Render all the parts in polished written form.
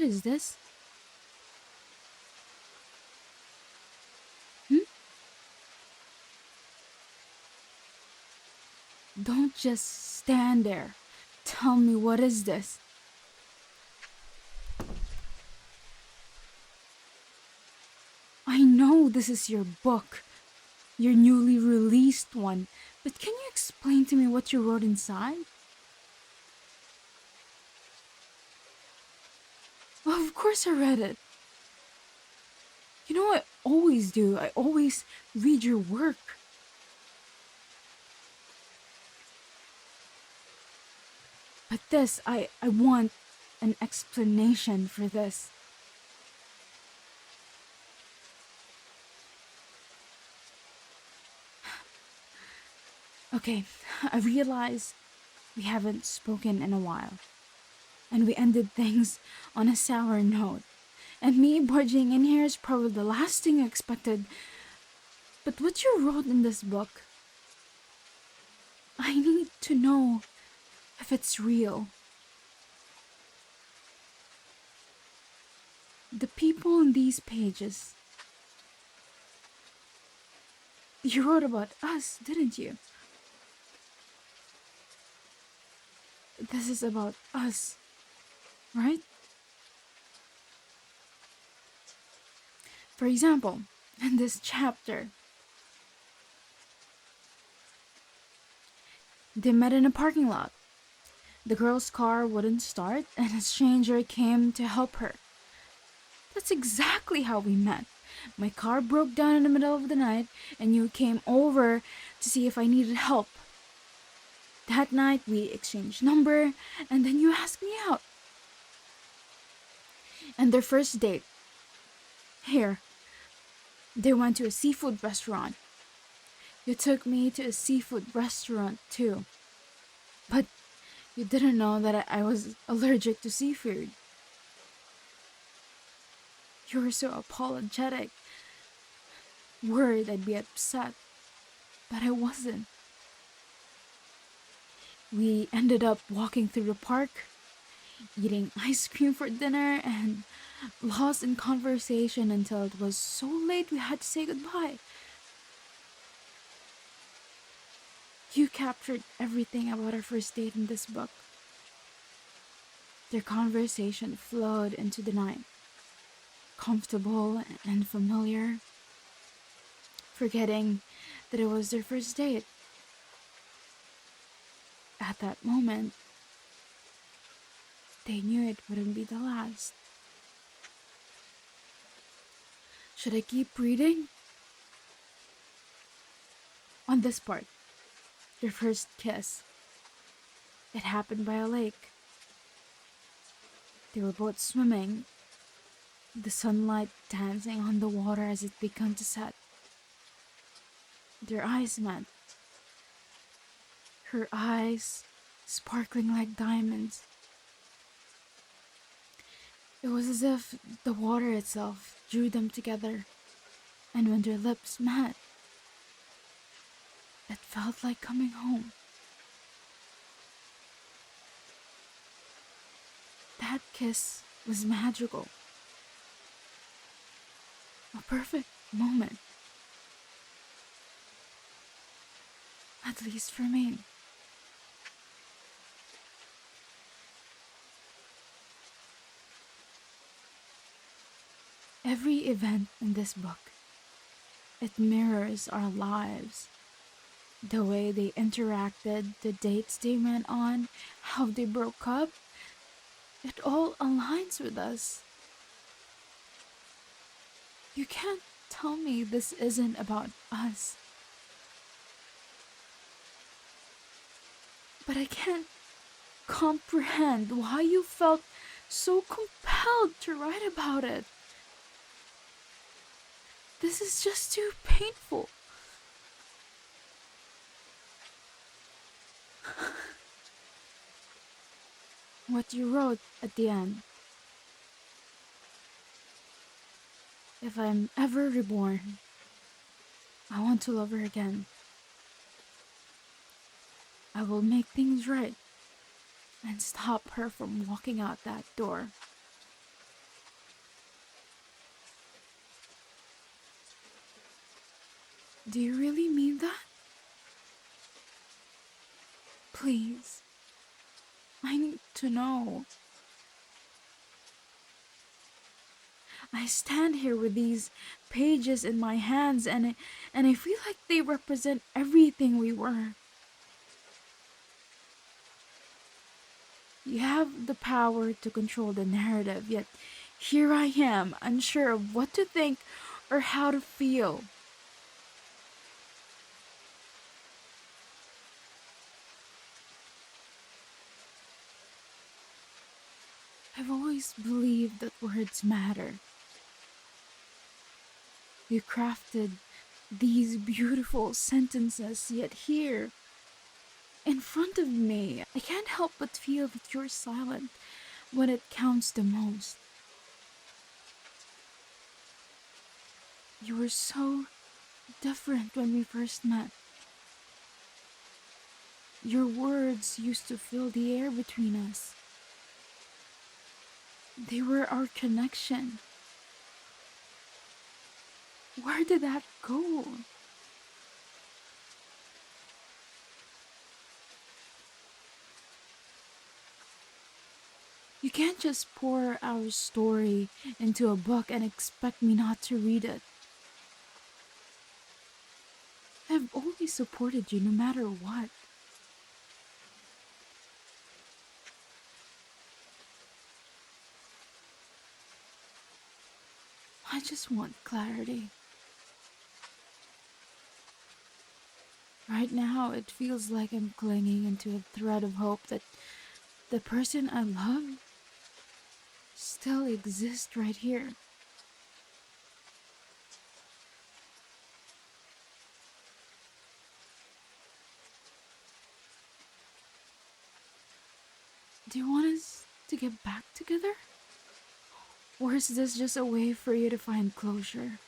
is this? Hmm? Don't just stand there. Tell me, what is this? I know this is your book, your newly released one, but can you explain to me what you wrote inside? Well, of course I read it. You know, I always do. I always read your work. But this, I want an explanation for this. Okay, I realize we haven't spoken in a while, and we ended things on a sour note. And me barging in here is probably the last thing you expected. But what you wrote in this book, I need to know if it's real. The people in these pages, you wrote about us, didn't you? This is about us, right? For example, in this chapter, they met in a parking lot. The girl's car wouldn't start, and a stranger came to help her. That's exactly how we met. My car broke down in the middle of the night, and you came over to see if I needed help. That night, we exchanged number, and then you asked me out. And their first date, here, they went to a seafood restaurant. You took me to a seafood restaurant too. But you didn't know that I was allergic to seafood. You were so apologetic, worried I'd be upset, but I wasn't. We ended up walking through the park, eating ice cream for dinner, and lost in conversation until it was so late we had to say goodbye. You captured everything about our first date in this book. Their conversation flowed into the night, comfortable and familiar, forgetting that it was their first date. At that moment, they knew it wouldn't be the last. Should I keep reading? On this part, their first kiss. It happened by a lake. They were both swimming, the sunlight dancing on the water as it began to set. Their eyes met. Her eyes sparkling like diamonds. It was as if the water itself drew them together, and when their lips met, it felt like coming home. That kiss was magical. A perfect moment. At least for me. Every event in this book, it mirrors our lives. The way they interacted, the dates they went on, how they broke up, it all aligns with us. You can't tell me this isn't about us. But I can't comprehend why you felt so compelled to write about it. This is just too painful. What you wrote at the end. If I'm ever reborn, I want to love her again. I will make things right and stop her from walking out that door. Do you really mean that? Please, I need to know. I stand here with these pages in my hands and I feel like they represent everything we were. You have the power to control the narrative, yet here I am, unsure of what to think or how to feel. I've always believed that words matter. You crafted these beautiful sentences, yet here, in front of me, I can't help but feel that you're silent when it counts the most. You were so different when we first met. Your words used to fill the air between us. They were our connection. Where did that go? You can't just pour our story into a book and expect me not to read it. I've always supported you no matter what. I just want clarity. Right now, it feels like I'm clinging into a thread of hope that the person I love still exists right here. Do you want us to get back together? Or is this just a way for you to find closure?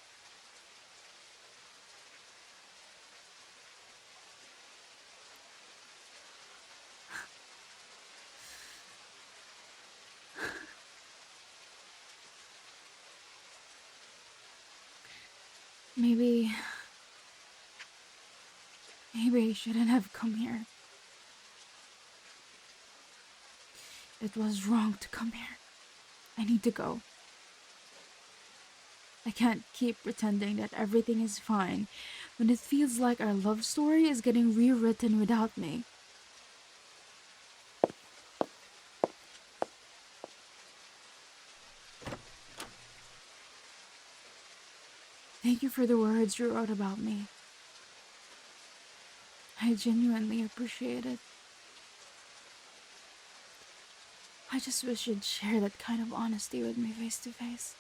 Maybe. Maybe I shouldn't have come here. It was wrong to come here. I need to go. I can't keep pretending that everything is fine when it feels like our love story is getting rewritten without me. Thank you for the words you wrote about me. I genuinely appreciate it. I just wish you'd share that kind of honesty with me face to face.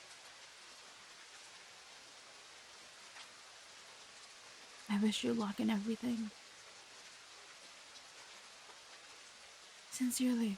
I wish you luck in everything. Sincerely.